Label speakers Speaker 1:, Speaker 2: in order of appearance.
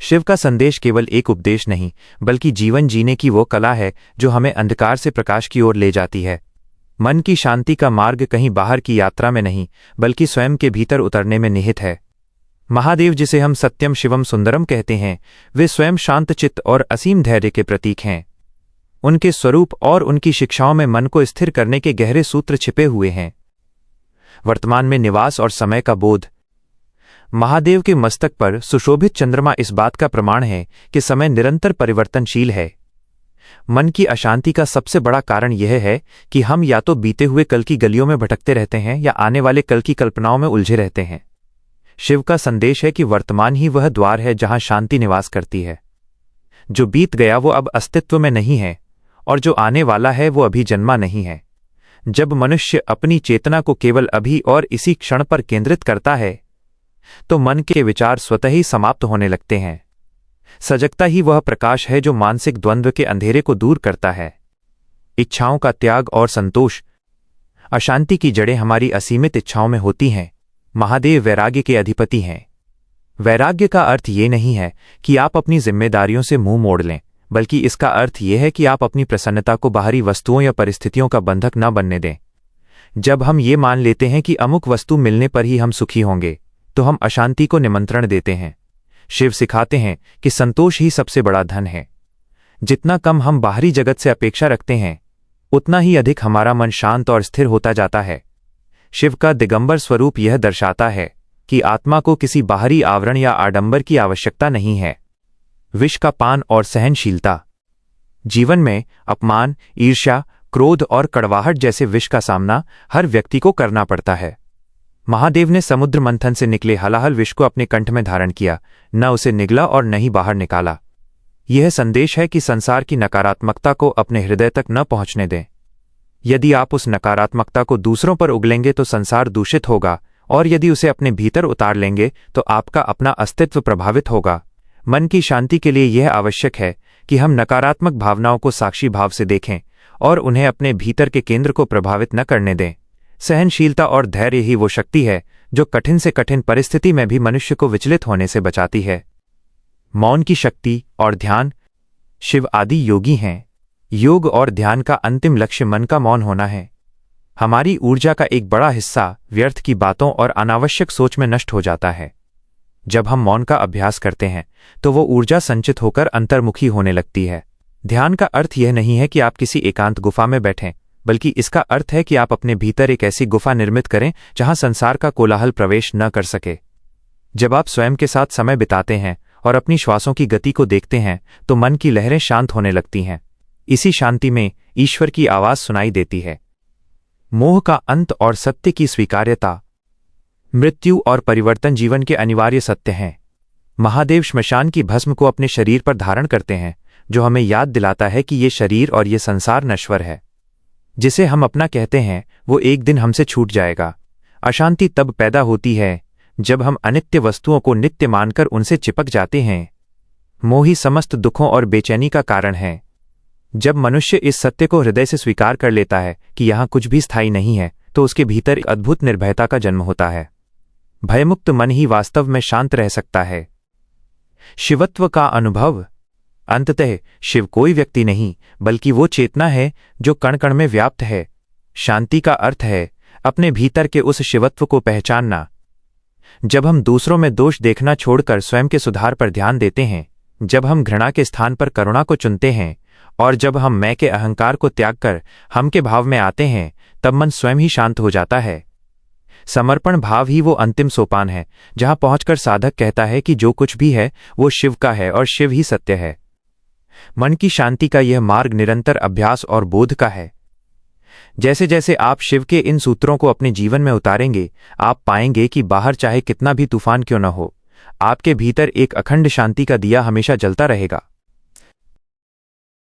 Speaker 1: शिव का संदेश केवल एक उपदेश नहीं, बल्कि जीवन जीने की वो कला है जो हमें अंधकार से प्रकाश की ओर ले जाती है। मन की शांति का मार्ग कहीं बाहर की यात्रा में नहीं, बल्कि स्वयं के भीतर उतरने में निहित है। महादेव, जिसे हम सत्यम शिवम सुंदरम कहते हैं, वे स्वयं शांत चित्त और असीम धैर्य के प्रतीक हैं। उनके स्वरूप और उनकी शिक्षाओं में मन को स्थिर करने के गहरे सूत्र छिपे हुए हैं। वर्तमान में निवास और समय का बोध। महादेव के मस्तक पर सुशोभित चंद्रमा इस बात का प्रमाण है कि समय निरंतर परिवर्तनशील है। मन की अशांति का सबसे बड़ा कारण यह है कि हम या तो बीते हुए कल की गलियों में भटकते रहते हैं या आने वाले कल की कल्पनाओं में उलझे रहते हैं। शिव का संदेश है कि वर्तमान ही वह द्वार है जहां शांति निवास करती है। जो बीत गया वो अब अस्तित्व में नहीं है, और जो आने वाला है वो अभी जन्मा नहीं है। जब मनुष्य अपनी चेतना को केवल अभी और इसी क्षण पर केंद्रित करता है, तो मन के विचार स्वतः ही समाप्त होने लगते हैं। सजगता ही वह प्रकाश है जो मानसिक द्वंद्व के अंधेरे को दूर करता है। इच्छाओं का त्याग और संतोष। अशांति की जड़ें हमारी असीमित इच्छाओं में होती हैं। महादेव वैराग्य के अधिपति हैं। वैराग्य का अर्थ ये नहीं है कि आप अपनी जिम्मेदारियों से मुंह मोड़ लें, बल्कि इसका अर्थ यह है कि आप अपनी प्रसन्नता को बाहरी वस्तुओं या परिस्थितियों का बंधक न बनने दें। जब हम ये मान लेते हैं कि अमुक वस्तु मिलने पर ही हम सुखी होंगे, तो हम अशांति को निमंत्रण देते हैं। शिव सिखाते हैं कि संतोष ही सबसे बड़ा धन है। जितना कम हम बाहरी जगत से अपेक्षा रखते हैं, उतना ही अधिक हमारा मन शांत और स्थिर होता जाता है। शिव का दिगंबर स्वरूप यह दर्शाता है कि आत्मा को किसी बाहरी आवरण या आडंबर की आवश्यकता नहीं है। विष का पान और सहनशीलता। जीवन में अपमान, ईर्ष्या, क्रोध और कड़वाहट जैसे विष का सामना हर व्यक्ति को करना पड़ता है। महादेव ने समुद्र मंथन से निकले हलाहल विष को अपने कंठ में धारण किया, न उसे निगला और न ही बाहर निकाला। यह संदेश है कि संसार की नकारात्मकता को अपने हृदय तक न पहुंचने दें। यदि आप उस नकारात्मकता को दूसरों पर उगलेंगे तो संसार दूषित होगा, और यदि उसे अपने भीतर उतार लेंगे तो आपका अपना अस्तित्व प्रभावित होगा। मन की शांति के लिए यह आवश्यक है कि हम नकारात्मक भावनाओं को साक्षी भाव से देखें और उन्हें अपने भीतर के केंद्र को प्रभावित न करने दें। सहनशीलता और धैर्य ही वो शक्ति है जो कठिन से कठिन परिस्थिति में भी मनुष्य को विचलित होने से बचाती है। मौन की शक्ति और ध्यान। शिव आदि योगी हैं। योग और ध्यान का अंतिम लक्ष्य मन का मौन होना है। हमारी ऊर्जा का एक बड़ा हिस्सा व्यर्थ की बातों और अनावश्यक सोच में नष्ट हो जाता है। जब हम मौन का अभ्यास करते हैं तो वो ऊर्जा संचित होकर अंतर्मुखी होने लगती है। ध्यान का अर्थ यह नहीं है कि आप किसी एकांत गुफा में बैठें, बल्कि इसका अर्थ है कि आप अपने भीतर एक ऐसी गुफा निर्मित करें जहां संसार का कोलाहल प्रवेश न कर सके। जब आप स्वयं के साथ समय बिताते हैं और अपनी श्वासों की गति को देखते हैं तो मन की लहरें शांत होने लगती हैं। इसी शांति में ईश्वर की आवाज सुनाई देती है। मोह का अंत और सत्य की स्वीकार्यता। मृत्यु और परिवर्तन जीवन के अनिवार्य सत्य हैं। महादेव श्मशान की भस्म को अपने शरीर पर धारण करते हैं, जो हमें याद दिलाता है कि ये शरीर और ये संसार नश्वर है। जिसे हम अपना कहते हैं वो एक दिन हमसे छूट जाएगा। अशांति तब पैदा होती है जब हम अनित्य वस्तुओं को नित्य मानकर उनसे चिपक जाते हैं। मोह ही समस्त दुखों और बेचैनी का कारण है। जब मनुष्य इस सत्य को हृदय से स्वीकार कर लेता है कि यहाँ कुछ भी स्थायी नहीं है, तो उसके भीतर एक अद्भुत निर्भयता का जन्म होता है। भयमुक्त मन ही वास्तव में शांत रह सकता है। शिवत्व का अनुभव। अंततः शिव कोई व्यक्ति नहीं, बल्कि वो चेतना है जो कण कण में व्याप्त है। शांति का अर्थ है अपने भीतर के उस शिवत्व को पहचानना। जब हम दूसरों में दोष देखना छोड़कर स्वयं के सुधार पर ध्यान देते हैं, जब हम घृणा के स्थान पर करुणा को चुनते हैं, और जब हम मैं के अहंकार को त्याग कर हम के भाव में आते हैं, तब मन स्वयं ही शांत हो जाता है। समर्पण भाव ही वो अंतिम सोपान है जहां पहुंचकर साधक कहता है कि जो कुछ भी है वो शिव का है और शिव ही सत्य है। मन की शांति का यह मार्ग निरंतर अभ्यास और बोध का है। जैसे जैसे आप शिव के इन सूत्रों को अपने जीवन में उतारेंगे, आप पाएंगे कि बाहर चाहे कितना भी तूफान क्यों न हो, आपके भीतर एक अखंड शांति का दिया हमेशा जलता रहेगा।